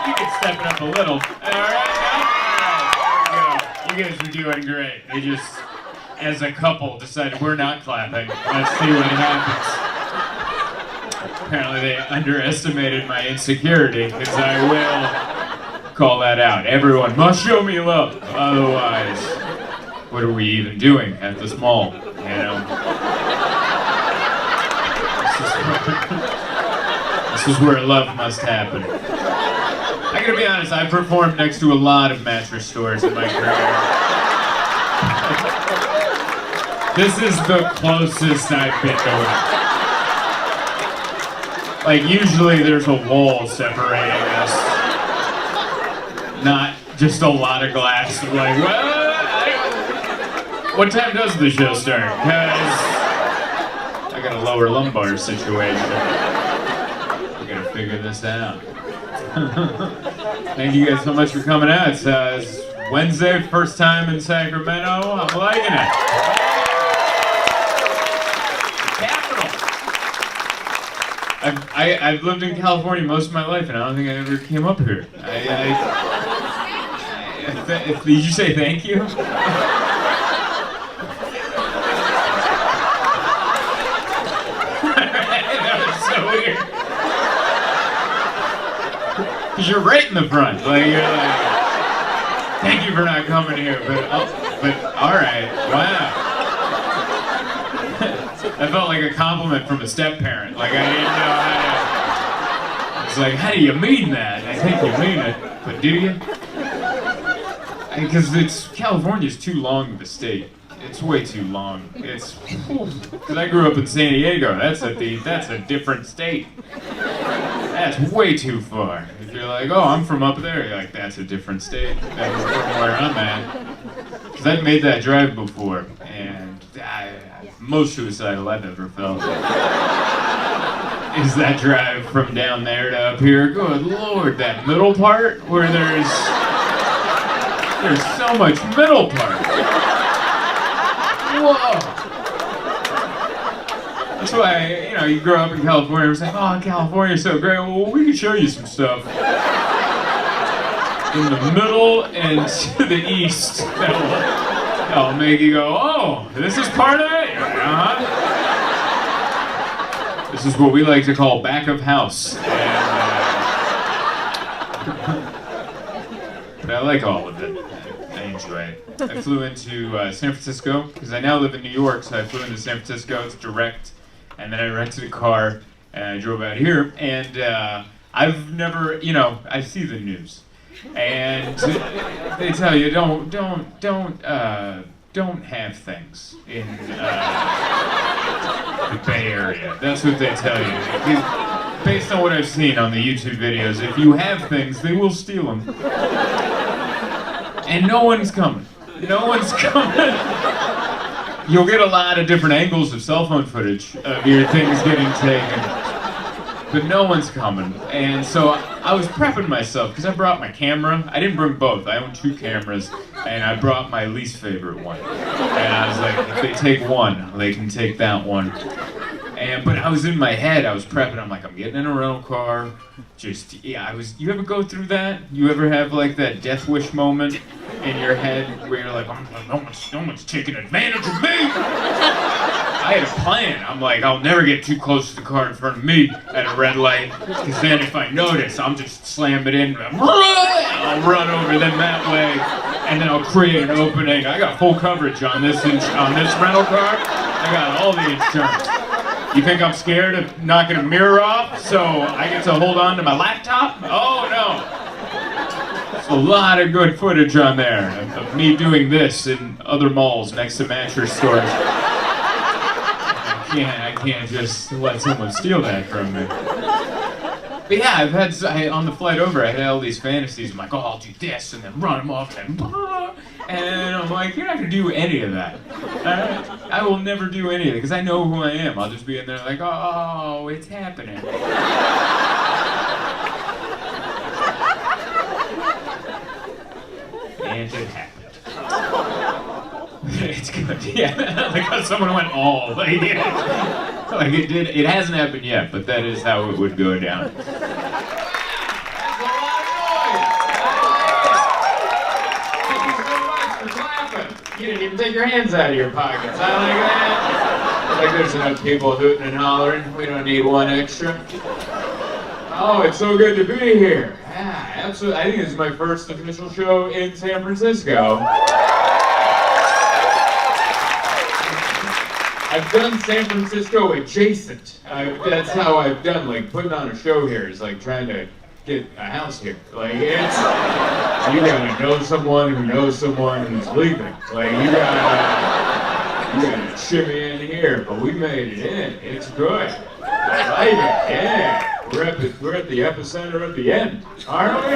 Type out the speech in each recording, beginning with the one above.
You can step it up a little. Alright, you guys are doing great. They just, as a couple, decided we're not clapping. Let's see what happens. Apparently they underestimated my insecurity, because I will call that out. Everyone must show me love. Otherwise, what are we even doing at this mall? You know? This is where love must happen. I gotta be honest, I've performed next to a lot of mattress stores in my career. This is the closest I've been to it. Like, usually there's a wall separating us. Not just a lot of glass. Like, what time does the show start? Because I got a lower lumbar situation. We gotta figure this out. Thank you guys so much for coming out. It's Wednesday, first time in Sacramento. I'm liking it. Capital. I've lived in California most of my life, and I don't think I ever came up here. Did you say thank you? That was so weird. Because you're right in the front. Like, you're like, thank you for not coming here, but all right, wow. That felt like a compliment from a step-parent. Like, I didn't know how to... It's like, how do you mean that? I think you mean it, but do you? Because California's too long of a state. It's way too long. Because I grew up in San Diego. That's a different state. That's way too far. If you're like, oh, I'm from up there, you're like, that's a different state than from where I'm at. Because I've made that drive before, and most suicidal I've ever felt is that drive from down there to up here. Good Lord, that middle part where there's so much middle part. Whoa. That's why, you grow up in California, we're saying, oh, California's so great. Well, we can show you some stuff in the middle and to the east that'll make you go, oh, this is part of it? Uh-huh. This is what we like to call back of house. But I like all of it. I enjoy it. I flew into San Francisco, because I now live in New York, so I flew into San Francisco. It's direct. And then I rented a car, and I drove out here, and I've never, I see the news, and they tell you don't have things in the Bay Area. That's what they tell you. Based on what I've seen on the YouTube videos, if you have things, they will steal them, and no one's coming. No one's coming. You'll get a lot of different angles of cell phone footage of your things getting taken, but no one's coming. And so I was prepping myself, because I brought my camera. I didn't bring both. I own 2 cameras, and I brought my least favorite one. And I was like, if they take one, they can take that one. But I was in my head, I was prepping, I'm like, I'm getting in a rental car, you ever go through that? You ever have like that death wish moment in your head where you're like, no one's taking advantage of me? I had a plan, I'm like, I'll never get too close to the car in front of me at a red light, because then if I notice, I'll just slam it in, I'll run over them that way, and then I'll create an opening. I got full coverage on this rental car, I got all the insurance. You think I'm scared of knocking a mirror off so I get to hold on to my laptop? Oh no! There's a lot of good footage on there of me doing this in other malls next to mattress stores. I can't just let someone steal that from me. But yeah, on the flight over, I had all these fantasies. I'm like, oh, I'll do this and then run them off and blah. And I'm like, you're not gonna do any of that. I will never do any of it, because I know who I am. I'll just be in there like, oh, it's happening. And it happened. It's good, yeah. Like how someone went, oh, like, yeah. Like it did. It hasn't happened yet, but that is how it would go down. You didn't even take your hands out of your pockets. I like that. Like there's enough people hooting and hollering. We don't need one extra. Oh, it's so good to be here. Yeah, absolutely. I think this is my first official show in San Francisco. I've done San Francisco adjacent. That's how I've done, like, putting on a show here is like trying to get a house here. Like, it's, you gotta know someone who knows someone who's leaving. Like, you gotta shimmy in here, but we made it in. It's good. I like it, yeah. We're at the epicenter at the end, aren't we?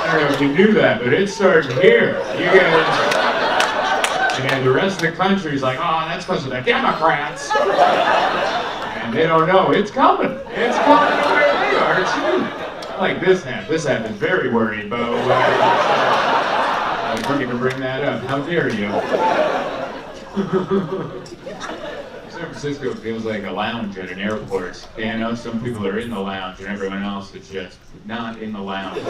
I don't know if you knew that, but it's starting here. You guys, and the rest of the country's like, oh, that's because of the Democrats. And they don't know, it's coming. It's coming to where they are, too. I like this half. This half is very worried about I couldn't even bring that up. How dare you? San Francisco feels like a lounge at an airport. You know, some people are in the lounge and everyone else is just not in the lounge.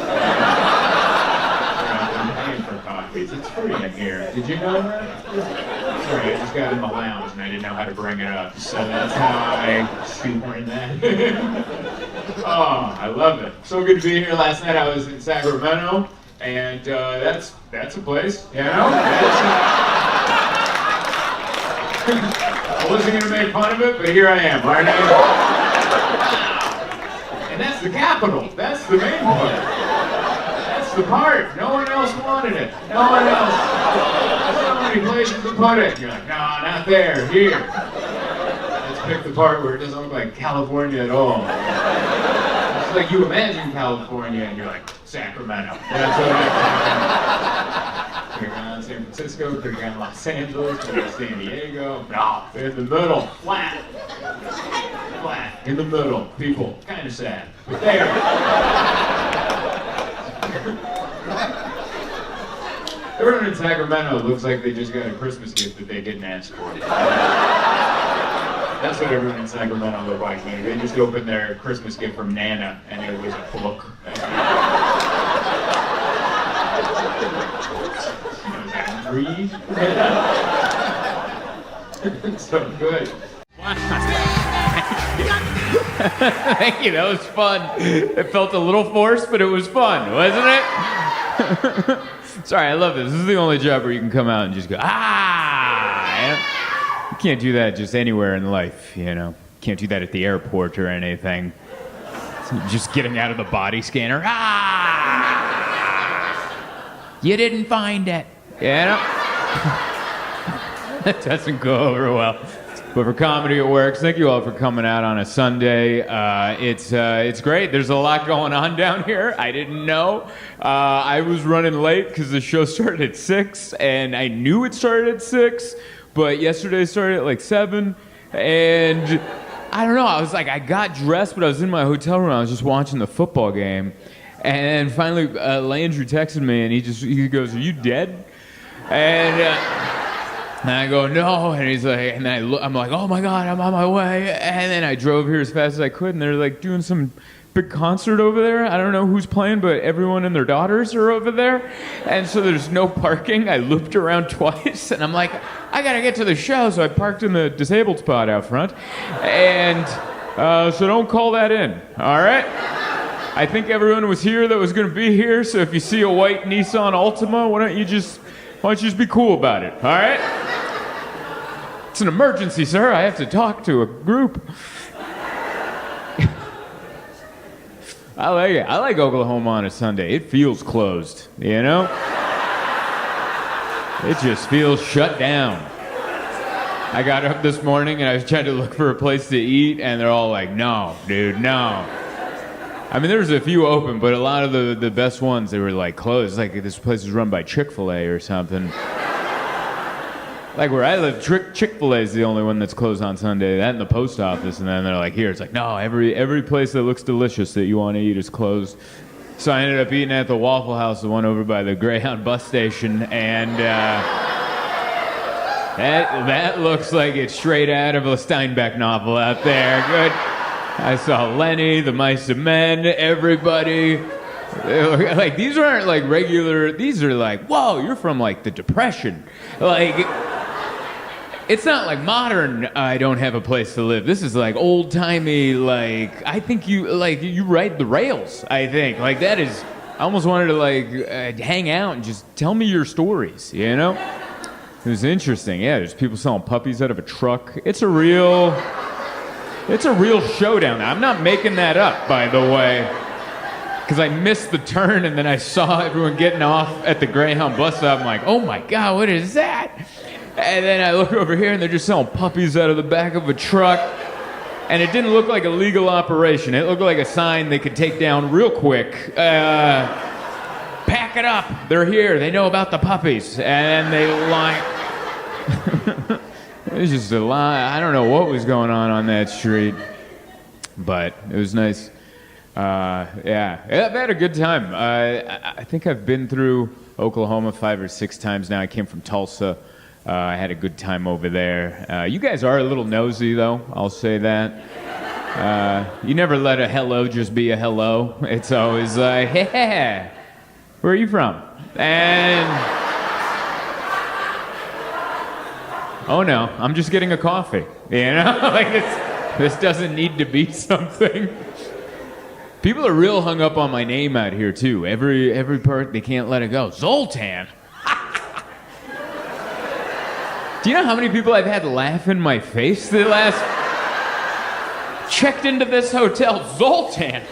I'm paying for coffees. It's free in here. Did you know that? Sorry, I just got in the lounge and I didn't know how to bring it up. So that's how I shoehorned that. Oh, I love it. So good to be here. Last night I was in Sacramento, and that's a place, you know? I wasn't going to make fun of it, but here I am, aren't I? And that's the capital. That's the main part. That's the part. No one else wanted it. No one else. There's so many places to put it. You're like, no, not there. Here. Let's pick the part where it doesn't look like California at all. It's like you imagine California, and you're like, Sacramento. That's what I could have gone San Francisco, could have gone Los Angeles, could have gone San Diego. No, in the middle, flat. Flat, in the middle. People, kind of sad, but there. Everyone in Sacramento looks like they just got a Christmas gift that they didn't ask for. That's what everyone in Sacramento looked like. They just opened their Christmas gift from Nana, and it was a book. Read. So good. Thank you, that was fun. It felt a little forced, but it was fun, wasn't it? Sorry, I love this. This is the only job where you can come out and just go, ah! You can't do that just anywhere in life, you know. Can't do that at the airport or anything. Just getting out of the body scanner, ah! You didn't find it. You know? That doesn't go over well. But for comedy, it works. Thank you all for coming out on a Sunday. It's great. There's a lot going on down here. I didn't know. I was running late because the show started at 6, and I knew it started at 6, but yesterday started at like 7, and I don't know. I was like, I got dressed, but I was in my hotel room. I was just watching the football game, and finally, Landry texted me, and he goes, "Are you dead?" And I go, no, and he's like, and then I'm like, oh my God, I'm on my way. And then I drove here as fast as I could, and they're like doing some big concert over there. I don't know who's playing, but everyone and their daughters are over there. And so there's no parking. I looped around twice, and I'm like, I gotta get to the show. So I parked in the disabled spot out front. And so don't call that in, all right? I think everyone was here that was gonna be here, so if you see a white Nissan Altima, why don't you just be cool about it, all right? It's an emergency, sir. I have to talk to a group. I like it. I like Oklahoma on a Sunday. It feels closed, you know? It just feels shut down. I got up this morning and I was trying to look for a place to eat, and they're all like, no, dude, no. I mean, there's a few open, but a lot of the best ones, they were like closed. Like this place is run by Chick-fil-A or something. Like where I live, Chick-fil-A is the only one that's closed on Sunday. That and the post office, and then they're like, here. It's like, no, every place that looks delicious that you want to eat is closed. So I ended up eating at the Waffle House, the one over by the Greyhound bus station, and that looks like it's straight out of a Steinbeck novel out there. Good. I saw Lenny, the Mice and Men, everybody. Like, these aren't like regular, these are like, whoa, you're from like the Depression. Like, it's not like modern, I don't have a place to live. This is like old-timey, like, I think you ride the rails, I think. Like, that is, I almost wanted to like hang out and just tell me your stories, you know? It was interesting. Yeah, there's people selling puppies out of a truck. It's a real showdown. I'm not making that up, by the way. Because I missed the turn and then I saw everyone getting off at the Greyhound bus stop. I'm like, oh my God, what is that? And then I look over here and they're just selling puppies out of the back of a truck. And it didn't look like a legal operation. It looked like a sign they could take down real quick. Pack it up. They're here. They know about the puppies. And they line. It was just a line. I don't know what was going on that street. But it was nice. Yeah, I've had a good time. I think I've been through Oklahoma 5 or 6 times now. I came from Tulsa. I had a good time over there. You guys are a little nosy, though. I'll say that. You never let a hello just be a hello. It's always like, hey, where are you from? And oh no, I'm just getting a coffee. You know, like this doesn't need to be something. People are real hung up on my name out here too. Every part, they can't let it go. Zoltan. Do you know how many people I've had laugh in my face the last... Checked into this hotel, Zoltan.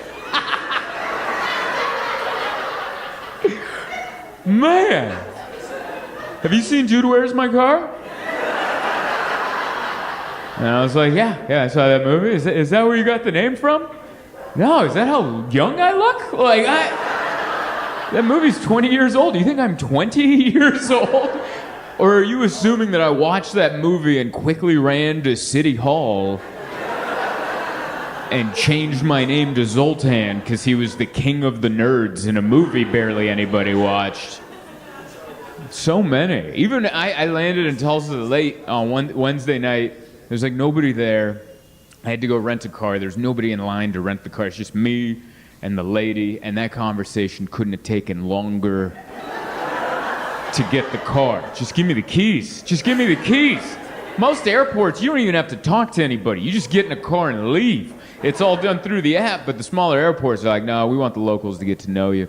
Man. Have you seen Dude, Where's My Car? And I was like, yeah, I saw that movie. Is that where you got the name from? No, is that how young I look? Like, that movie's 20 years old. Do you think I'm 20 years old? Or are you assuming that I watched that movie and quickly ran to City Hall and changed my name to Zoltan because he was the king of the nerds in a movie barely anybody watched? So many. Even I landed in Tulsa late on Wednesday night. There's like nobody there. I had to go rent a car. There's nobody in line to rent the car. It's just me and the lady, and that conversation couldn't have taken longer to get the car. Just give me the keys. Just give me the keys. Most airports, you don't even have to talk to anybody. You just get in a car and leave. It's all done through the app, but the smaller airports are like, no, we want the locals to get to know you.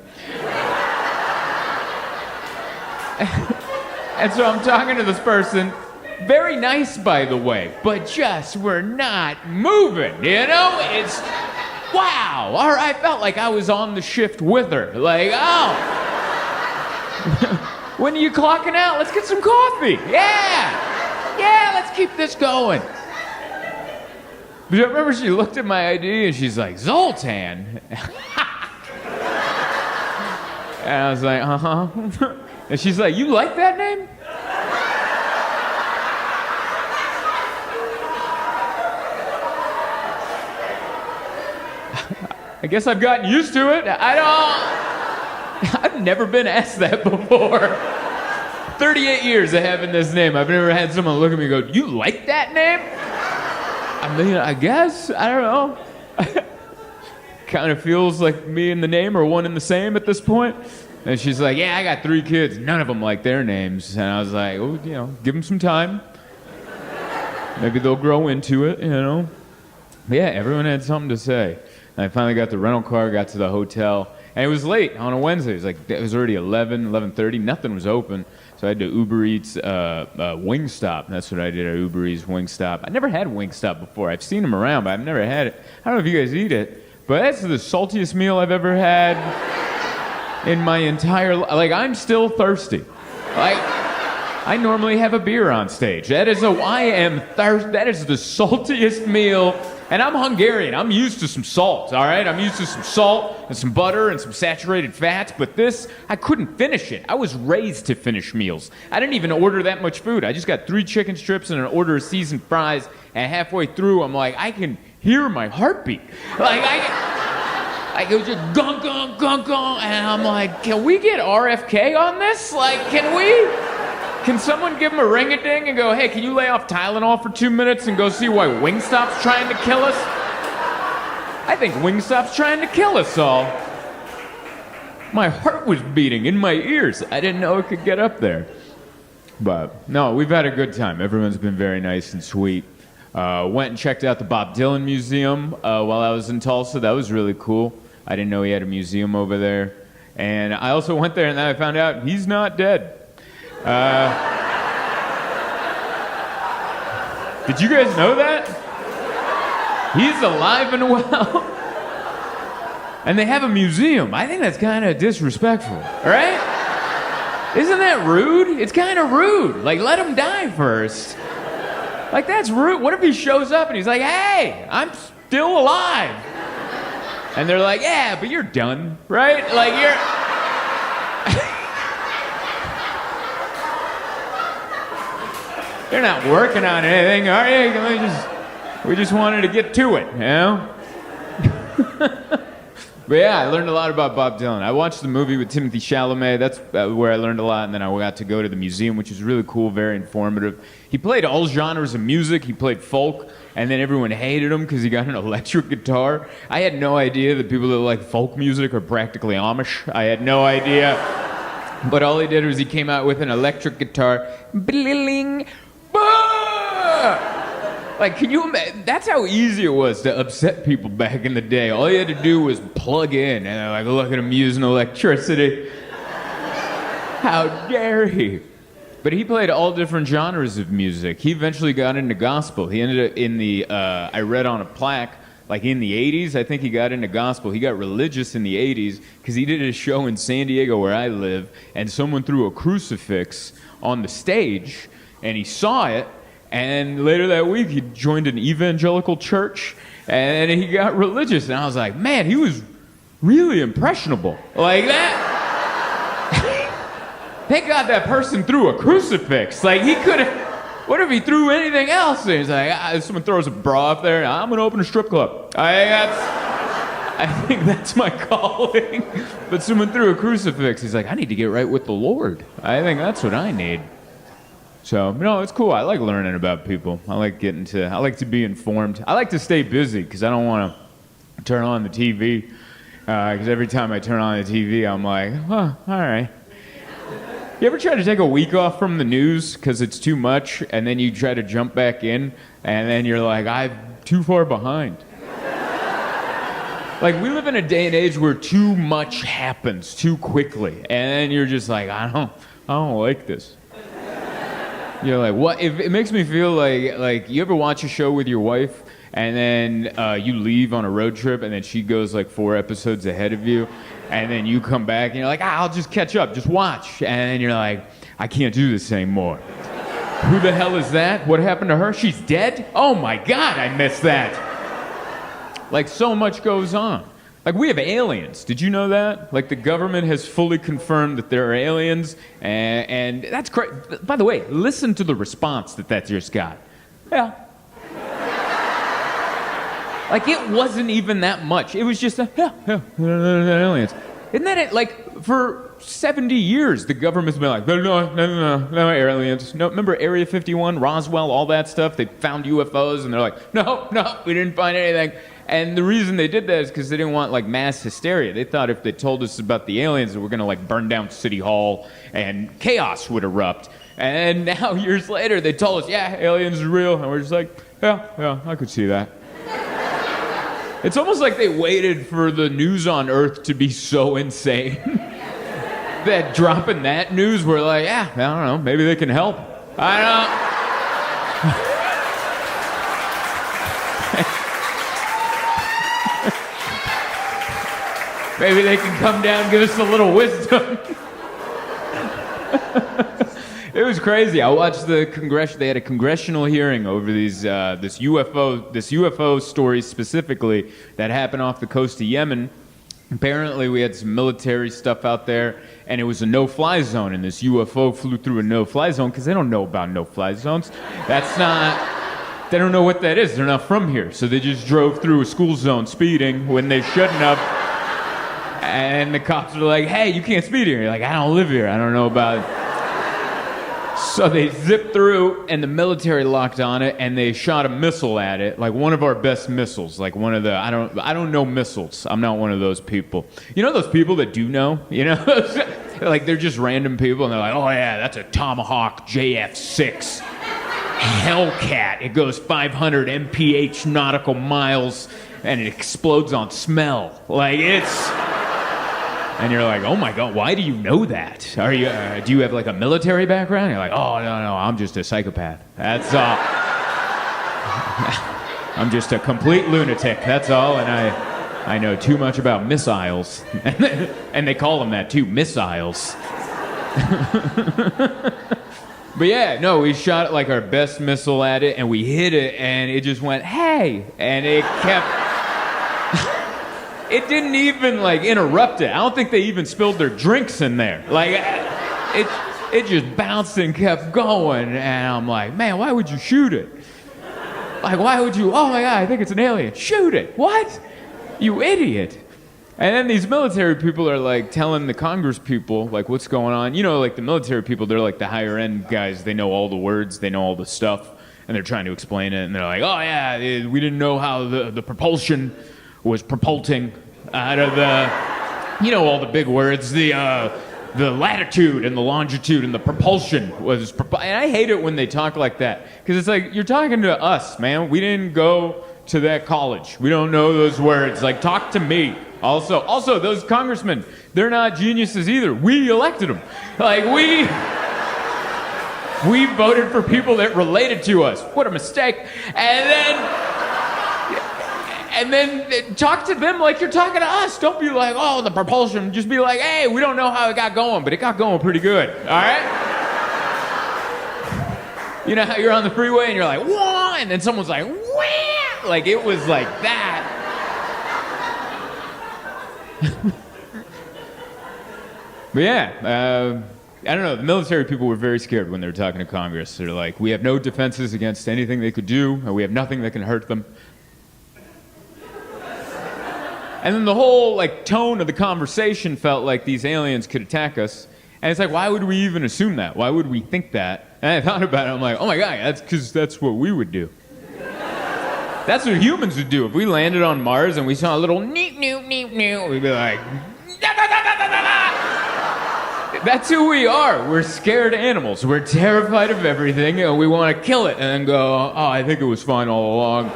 And so I'm talking to this person, very nice, by the way, but just we're not moving, you know? It's, wow. All right, I felt like I was on the shift with her. Like, oh. When are you clocking out? Let's get some coffee. Yeah, let's keep this going. But I remember she looked at my ID and she's like, Zoltan? And I was like, uh-huh. And she's like, you like that name? I guess I've gotten used to it. I've never been asked that before. 38 years of having this name. I've never had someone look at me and go, you like that name? I mean, I guess. I don't know. Kind of feels like me and the name are one and the same at this point. And she's like, yeah, I got 3 kids. None of them like their names. And I was like, oh, you know, give them some time. Maybe they'll grow into it, you know. But yeah, everyone had something to say. And I finally got the rental car, got to the hotel. And it was late on a Wednesday. It was already 11:30. Nothing was open. So I had to Uber Eats Wingstop. That's what I did at Uber Eats Wingstop. I never had Wingstop before. I've seen them around, but I've never had it. I don't know if you guys eat it, but that's the saltiest meal I've ever had in my entire life. Like, I'm still thirsty. Like, I normally have a beer on stage. That is that is the saltiest meal. And I'm Hungarian. I'm used to some salt, all right? I'm used to some salt and some butter and some saturated fats, but this, I couldn't finish it. I was raised to finish meals. I didn't even order that much food. I just got 3 chicken strips and an order of seasoned fries, and halfway through, I'm like, I can hear my heartbeat. Like, I go just gong, gong, gong, gong, and I'm like, can we get RFK on this? Like, can someone give him a ring-a-ding and go, hey, can you lay off Tylenol for 2 minutes and go see why Wingstop's trying to kill us? I think Wingstop's trying to kill us all. My heart was beating in my ears. I didn't know it could get up there. But no, we've had a good time. Everyone's been very nice and sweet. Went and checked out the Bob Dylan Museum while I was in Tulsa. That was really cool. I didn't know he had a museum over there. And I also went there and then I found out he's not dead. Did you guys know that? He's alive and well. And they have a museum. I think that's kind of disrespectful, right? Isn't that rude? It's kind of rude. Like, let him die first. Like, that's rude. What if he shows up and he's like, hey, I'm still alive? And they're like, yeah, but you're done, right? Like, you're... You're not working on anything, are you? We just wanted to get to it, you know? But yeah, I learned a lot about Bob Dylan. I watched the movie with Timothy Chalamet. That's where I learned a lot. And then I got to go to the museum, which is really cool, very informative. He played all genres of music. He played folk, and then everyone hated him because he got an electric guitar. I had no idea that people that like folk music are practically Amish. I had no idea. But all he did was he came out with an electric guitar. Bling, like, can you imagine? That's how easy it was to upset people back in the day. All you had to do was plug in, and they're like, look at him using electricity. How dare he? But he played all different genres of music. He eventually got into gospel. He ended up in the, I read on a plaque, like in the 80s, I think he got into gospel. He got religious in the 80s because he did a show in San Diego where I live, and someone threw a crucifix on the stage, and he saw it. And later that week, he joined an evangelical church, and he got religious. And I was like, man, he was really impressionable. Like that. Thank God that person threw a crucifix. Like, he could have... What if he threw anything else? And he's like, someone throws a bra up there, I'm going to open a strip club. I think that's my calling. But someone threw a crucifix. He's like, I need to get right with the Lord. I think that's what I need. So, no, it's cool. I like learning about people. I like to be informed. I like to stay busy because I don't want to turn on the TV. Because every time I turn on the TV, I'm like, oh, all right. You ever try to take a week off from the news because it's too much, and then you try to jump back in, and then you're like, I'm too far behind. Like, we live in a day and age where too much happens too quickly, and then you're just like, I don't like this. You're like, what? It makes me feel like you ever watch a show with your wife and then you leave on a road trip and then she goes like 4 episodes ahead of you and then you come back and you're like, I'll just catch up, just watch. And then you're like, I can't do this anymore. Who the hell is that? What happened to her? She's dead? Oh my God, I missed that. Like, so much goes on. Like, we have aliens. Did you know that? Like, the government has fully confirmed that there are aliens, and that's crazy. By the way, listen to the response that just got. Yeah. Like, it wasn't even that much. It was just aliens. Isn't that it? Like, for 70 years, the government's been like, no aliens. No, remember Area 51, Roswell, all that stuff? They found UFOs, and they're like, no, we didn't find anything. And the reason they did that is because they didn't want, like, mass hysteria. They thought if they told us about the aliens, that we're going to, like, burn down City Hall and chaos would erupt. And now, years later, they told us, yeah, aliens are real. And we're just like, yeah, I could see that. It's almost like they waited for the news on Earth to be so insane that dropping that news, we're like, yeah, I don't know, maybe they can help. I don't know. Maybe they can come down and give us a little wisdom. It was crazy. I watched the they had a congressional hearing over these this UFO story specifically that happened off the coast of Yemen. Apparently, we had some military stuff out there, and it was a no-fly zone, and this UFO flew through a no-fly zone because they don't know about no-fly zones. They don't know what that is. They're not from here, so they just drove through a school zone speeding when they shouldn't have. And the cops were like, hey, you can't speed here. You're like, I don't live here. I don't know about it. So they zipped through, and the military locked on it, and they shot a missile at it, like one of our best missiles, like one of the I don't know missiles. I'm not one of those people. You know those people that do know? You know, like they're just random people, and they're like, oh yeah, that's a Tomahawk JF6 Hellcat. It goes 500 mph nautical miles, and it explodes on smell. Like it's. And you're like, oh my God, why do you know that? Are you, do you have like a military background? You're like, oh, no, I'm just a psychopath. That's all. I'm just a complete lunatic, that's all, and I know too much about missiles. And they call them that too, missiles. But yeah, no, we shot like our best missile at it, and we hit it, and it just went, hey, and it kept... It didn't even like interrupt it. I don't think they even spilled their drinks in there. Like it just bounced and kept going, and I'm like, man, why would you shoot it? Like, why would you? Oh my God, I think it's an alien. Shoot it! What? You idiot! And then these military people are like telling the Congress people like what's going on. You know, like the military people, they're like the higher end guys. They know all the words, they know all the stuff, and they're trying to explain it. And they're like, oh yeah, we didn't know how the propulsion was propulting out of the, you know, all the big words, the latitude and the longitude and the propulsion was, and I hate it when they talk like that, because it's like, you're talking to us, man. We didn't go to that college. We don't know those words. Like, talk to me. Also, those congressmen, they're not geniuses either. We elected them. Like, we voted for people that related to us. What a mistake. And then talk to them like you're talking to us. Don't be like, oh, the propulsion. Just be like, hey, we don't know how it got going, but it got going pretty good. All right? You know how you're on the freeway and you're like, wah, and then someone's like, wah. Like, it was like that. But yeah, I don't know. The military people were very scared when they were talking to Congress. They're like, we have no defenses against anything they could do, and we have nothing that can hurt them. And then the whole like tone of the conversation felt like these aliens could attack us. And it's like, why would we even assume that? Why would we think that? And I thought about it, I'm like, oh my God, that's because that's what we would do. That's what humans would do. If we landed on Mars and we saw a little neep, neep, neep, neep, we'd be like, da, da, da, da, da, da. That's who we are. We're scared animals. We're terrified of everything, and we want to kill it and then go, oh, I think it was fine all along.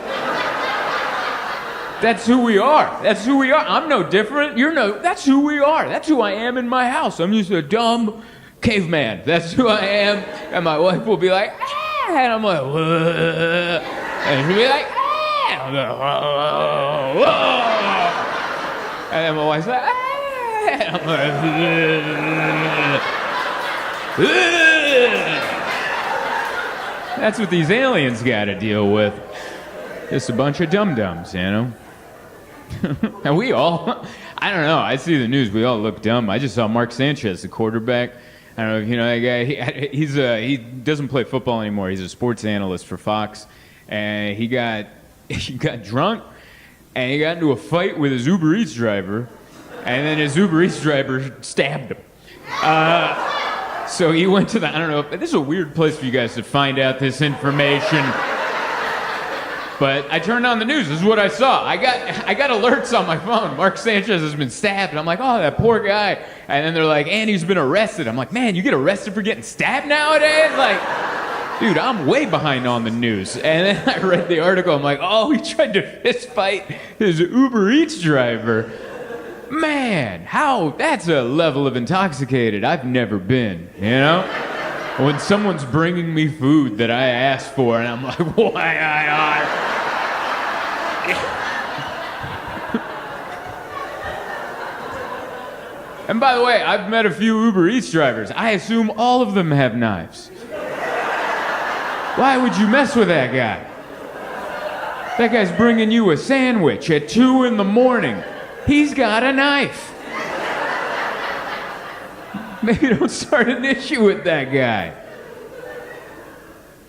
That's who we are. That's who we are. I'm no different. That's who we are. That's who I am in my house. I'm just a dumb caveman. That's who I am. And my wife will be like, ah, and I'm like, whoa. And she'll be like, ah, and I'm like, whoa. And then my wife's like, ah, and I'm like, that's what these aliens got to deal with. Just a bunch of dum-dums, you know? And we all, I don't know, I see the news, we all look dumb. I just saw Mark Sanchez, the quarterback. I don't know if you know that guy. He doesn't play football anymore. He's a sports analyst for Fox. And he got drunk, and he got into a fight with his Uber Eats driver, and then his Uber Eats driver stabbed him. So he went to I don't know, this is a weird place for you guys to find out this information. But I turned on the news. This is what I saw. I got alerts on my phone. Mark Sanchez has been stabbed. And I'm like, oh, that poor guy. And then they're like, and he's been arrested. I'm like, man, you get arrested for getting stabbed nowadays? Like, dude, I'm way behind on the news. And then I read the article. I'm like, oh, he tried to fist fight his Uber Eats driver. Man, that's a level of intoxicated I've never been, you know? When someone's bringing me food that I asked for, and I'm like, why And by the way, I've met a few Uber Eats drivers. I assume all of them have knives. Why would you mess with that guy? That guy's bringing you a sandwich at 2 a.m. He's got a knife. Maybe don't start an issue with that guy.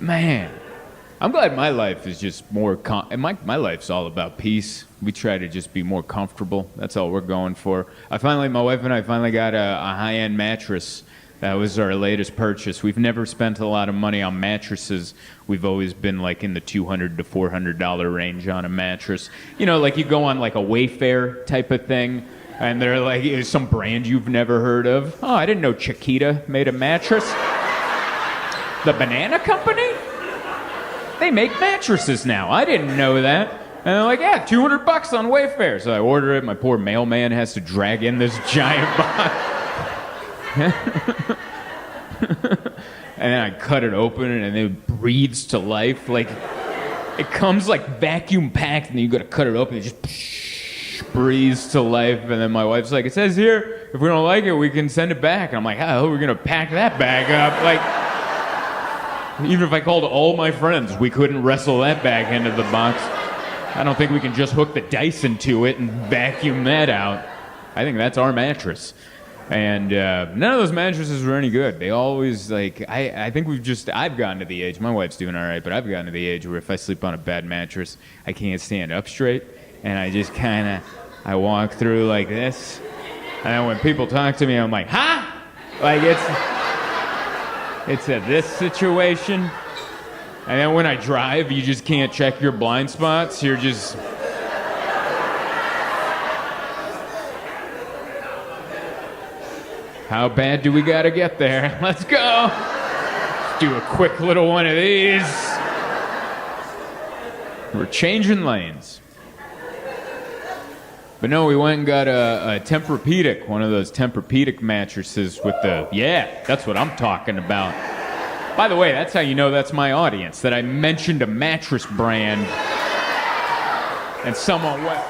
Man, I'm glad my life is just more, my life's all about peace. We try to just be more comfortable. That's all we're going for. My wife and I finally got a high-end mattress That was our latest purchase. We've never spent a lot of money on mattresses. We've always been like in the $200 to $400 range on a mattress. You know, like you go on like a Wayfair type of thing, and they're like, it's some brand you've never heard of. Oh, I didn't know Chiquita made a mattress. The Banana Company? They make mattresses now. I didn't know that. And they're like, yeah, $200 on Wayfair. So I order it. My poor mailman has to drag in this giant box. And then I cut it open and it breathes to life. Like, it comes like vacuum packed, and then you gotta cut it open and it just breathes to life. And then my wife's like, it says here, if we don't like it, we can send it back. And I'm like, how are we gonna pack that bag up? Like, even if I called all my friends, we couldn't wrestle that back into the box. I don't think we can just hook the Dyson to it and vacuum that out. I think that's our mattress. And none of those mattresses were any good. They always, like, I think I've gotten to the age, my wife's doing all right, but I've gotten to the age where if I sleep on a bad mattress, I can't stand up straight. And I just I walk through like this. And then when people talk to me, I'm like, huh? Like, it's a this situation. And then when I drive, you just can't check your blind spots. You're just... How bad do we gotta get there? Let's go. Let's do a quick little one of these. We're changing lanes. But no, we went and got a Tempur-Pedic, one of those Tempur-Pedic mattresses with the, yeah, that's what I'm talking about. By the way, that's how you know that's my audience, that I mentioned a mattress brand and someone went, woo!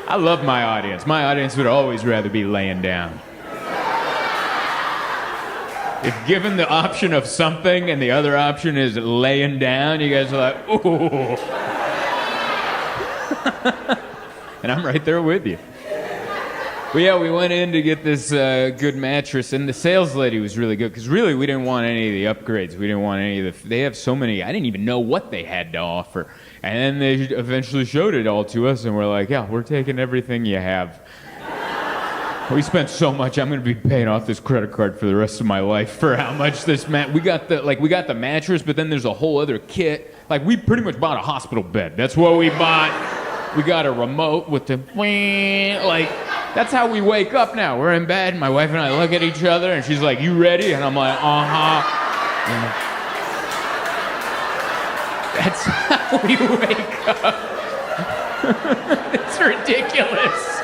I love my audience. My audience would always rather be laying down. If given the option of something and the other option is laying down, you guys are like, ooh. And I'm right there with you. But yeah, we went in to get this good mattress, and the sales lady was really good, because really we didn't want any of the upgrades. We didn't want any of the... They have so many... I didn't even know what they had to offer. And then they eventually showed it all to us, and we're like, yeah, we're taking everything you have. We spent so much, I'm going to be paying off this credit card for the rest of my life for how much this we got the mattress, but then there's a whole other kit. Like, we pretty much bought a hospital bed. That's what we bought. We got a remote with the... Like, that's how we wake up now. We're in bed, my wife and I look at each other, and she's like, you ready? And I'm like, uh-huh. And that's how we wake up. It's ridiculous.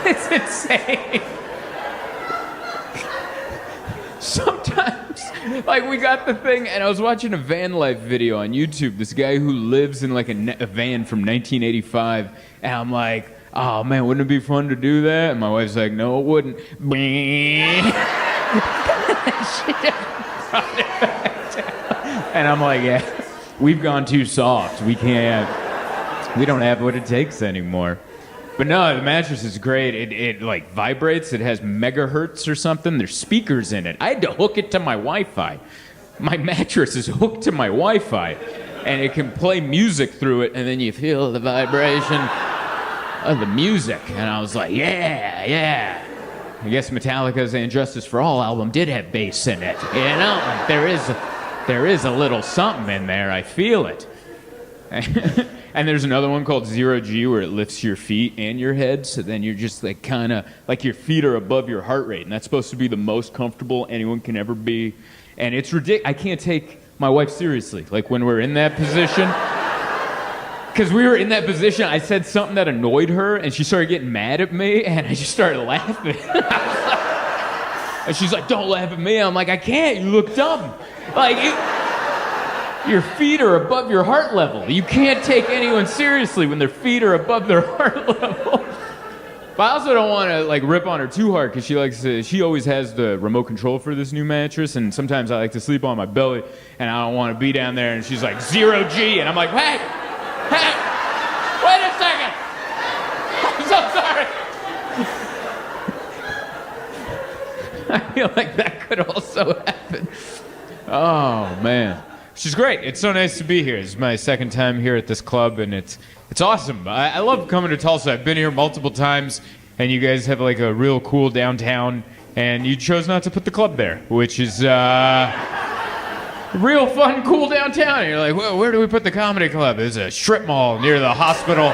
It's insane. Sometimes, like, we got the thing, and I was watching a van life video on YouTube. This guy who lives in, like, a van from 1985, and I'm like, oh, man, wouldn't it be fun to do that? And my wife's like, no, it wouldn't. And I'm like, yeah, we've gone too soft. We don't have what it takes anymore. But no, the mattress is great. It like vibrates. It has megahertz or something. There's speakers in it. I had to hook it to my Wi-Fi. My mattress is hooked to my Wi-Fi, and it can play music through it, and then you feel the vibration of the music. And I was like, yeah. I guess Metallica's And Justice for All album did have bass in it. You know, there is a little something in there. I feel it. And there's another one called Zero G where it lifts your feet and your head, so then you're just like kind of like your feet are above your heart rate, and that's supposed to be the most comfortable anyone can ever be. And it's ridiculous. I can't take my wife seriously, like when we're in that position. Because we were in that position, I said something that annoyed her, and she started getting mad at me, and I just started laughing. And she's like, don't laugh at me. I'm like, I can't. You look dumb. Like, your feet are above your heart level. You can't take anyone seriously when their feet are above their heart level. But I also don't want to like rip on her too hard, because she always has the remote control for this new mattress, and sometimes I like to sleep on my belly, and I don't want to be down there, and she's like, 0 G, and I'm like, hey, wait a second. I'm so sorry. I feel like that could also happen. Oh, man. She's great. It's so nice to be here. This is my second time here at this club, and it's awesome. I love coming to Tulsa. I've been here multiple times, and you guys have like a real cool downtown, and you chose not to put the club there, which is real fun, cool downtown. And you're like, well, where do we put the comedy club? There's a strip mall near the hospital.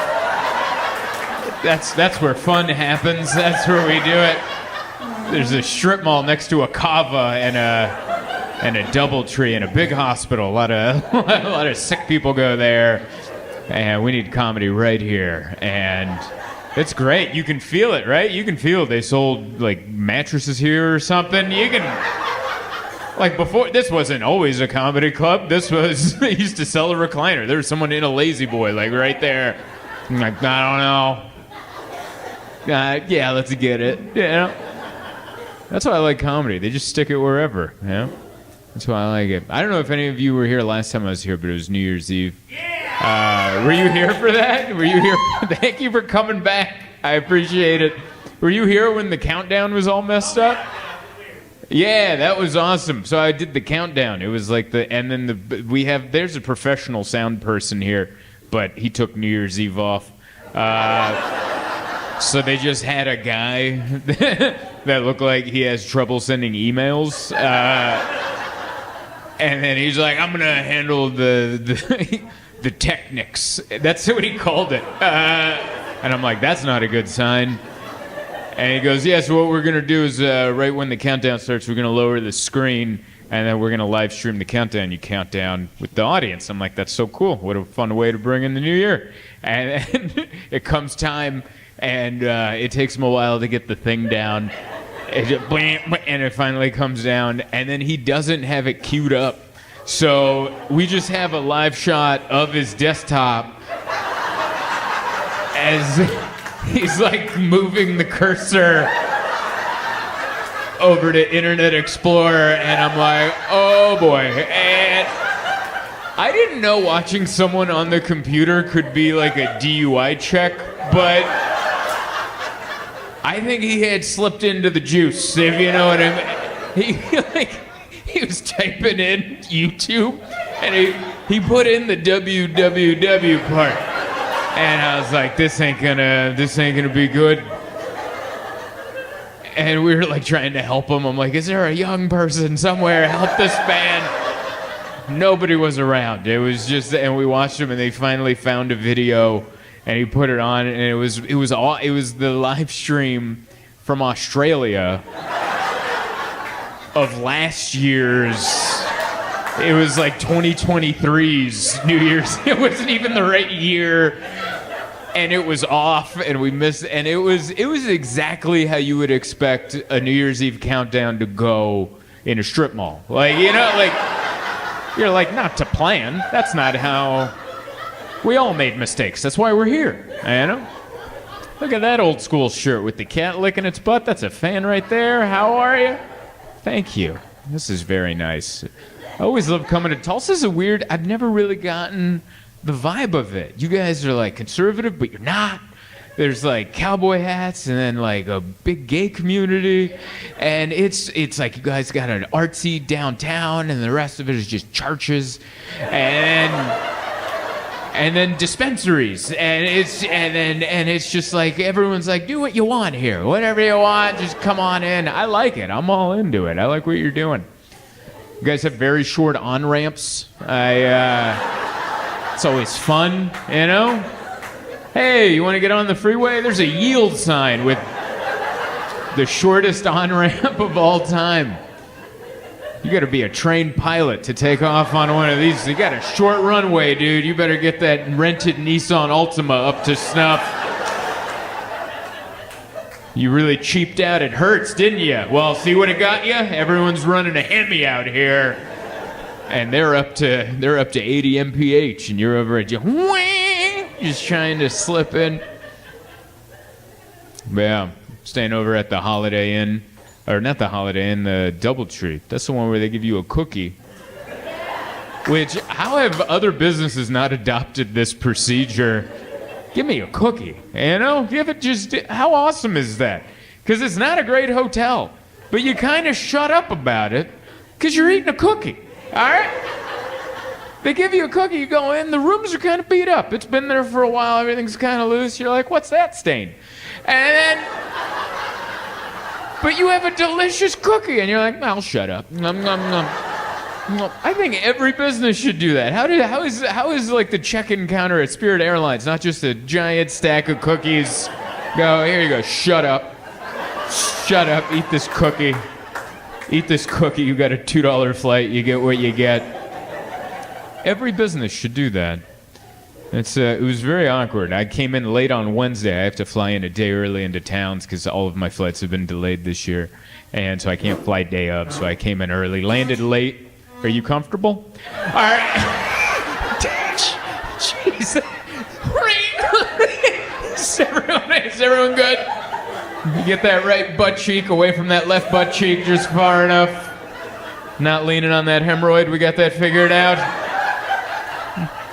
That's where fun happens. That's where we do it. There's a strip mall next to a kava and a DoubleTree and a big hospital. A lot of sick people go there, and we need comedy right here. And it's great. You can feel it, right? You can feel it. They sold like mattresses here or something. You can, like, before, this wasn't always a comedy club. This was, they used to sell a recliner. There was someone in a Lazy Boy, like right there. I'm like, I don't know. Yeah, let's get it. You know? That's why I like comedy. They just stick it wherever, you know? That's why I like it. I don't know if any of you were here last time I was here, but it was New Year's Eve. Were you here for that? Were you here? Thank you for coming back. I appreciate it. Were you here when the countdown was all messed up? Yeah, that was awesome. So I did the countdown. It was like there's a professional sound person here, but he took New Year's Eve off. So they just had a guy that looked like he has trouble sending emails. And then he's like, I'm going to handle the technics. That's what he called it. And I'm like, that's not a good sign. And he goes, yeah, so what we're going to do is right when the countdown starts, we're going to lower the screen, and then we're going to live stream the countdown. You count down with the audience. I'm like, that's so cool. What a fun way to bring in the new year. And then it comes time, and it takes him a while to get the thing down. And it finally comes down, and then he doesn't have it queued up. So we just have a live shot of his desktop as he's like moving the cursor over to Internet Explorer, and I'm like, oh boy. And I didn't know watching someone on the computer could be like a DUI check, but I think he had slipped into the juice, if you know what I mean. He was typing in YouTube, and he put in the www part, and I was like, this ain't gonna be good. And we were like trying to help him. I'm like, is there a young person somewhere? Help this man. Nobody was around. It was just, and we watched him, and they finally found a video. And he put it on, and it was the live stream from Australia of last year's. It was like 2023's New Year's. It wasn't even the right year, and it was off, and we missed. And it was exactly how you would expect a New Year's Eve countdown to go in a strip mall. Like, you know, like you're like, not to plan. That's not how. We all made mistakes. That's why we're here. You know? Look at that old school shirt with the cat licking its butt. That's a fan right there. How are you? Thank you. This is very nice. I always love coming to Tulsa's I've never really gotten the vibe of it. You guys are like conservative, but you're not. There's like cowboy hats and then like a big gay community. And it's like you guys got an artsy downtown and the rest of it is just churches. And then dispensaries, and it's just like everyone's like, do what you want here, whatever you want, just come on in. I like it. I'm all into it. I like what you're doing. You guys have very short on ramps. It's always fun, you know. Hey, you want to get on the freeway? There's a yield sign with the shortest on ramp of all time. You gotta be a trained pilot to take off on one of these. You got a short runway, dude. You better get that rented Nissan Altima up to snuff. You really cheaped out at Hertz, didn't you? Well, see what it got you? Everyone's running a Hemi out here. And they're up to 80 mph, and you're over at just trying to slip in. Yeah, staying over at the Holiday Inn. Or not the Holiday Inn, the DoubleTree. That's the one where they give you a cookie. Which, how have other businesses not adopted this procedure? Give me a cookie, you know? Give it just, how awesome is that? Because it's not a great hotel, but you kind of shut up about it because you're eating a cookie, all right? They give you a cookie, you go in, the rooms are kind of beat up. It's been there for a while, everything's kind of loose. You're like, what's that stain? And then, but you have a delicious cookie, and you're like, I'll shut up. Nom, nom, nom. I think every business should do that. How is like the check-in counter at Spirit Airlines not just a giant stack of cookies? Go, here you go, shut up. Shut up, eat this cookie. Eat this cookie, you got a $2 flight, you get what you get. Every business should do that. It was very awkward. I came in late on Wednesday. I have to fly in a day early into towns because all of my flights have been delayed this year. And so I can't fly day of, so I came in early. Landed late. Are you comfortable? All right. Jeez. Is everyone good? You get that right butt cheek away from that left butt cheek just far enough. Not leaning on that hemorrhoid. We got that figured out.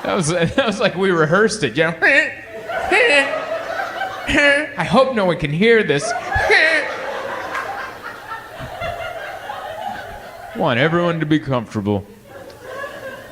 That was like we rehearsed it, you know? I hope no one can hear this. Want everyone to be comfortable.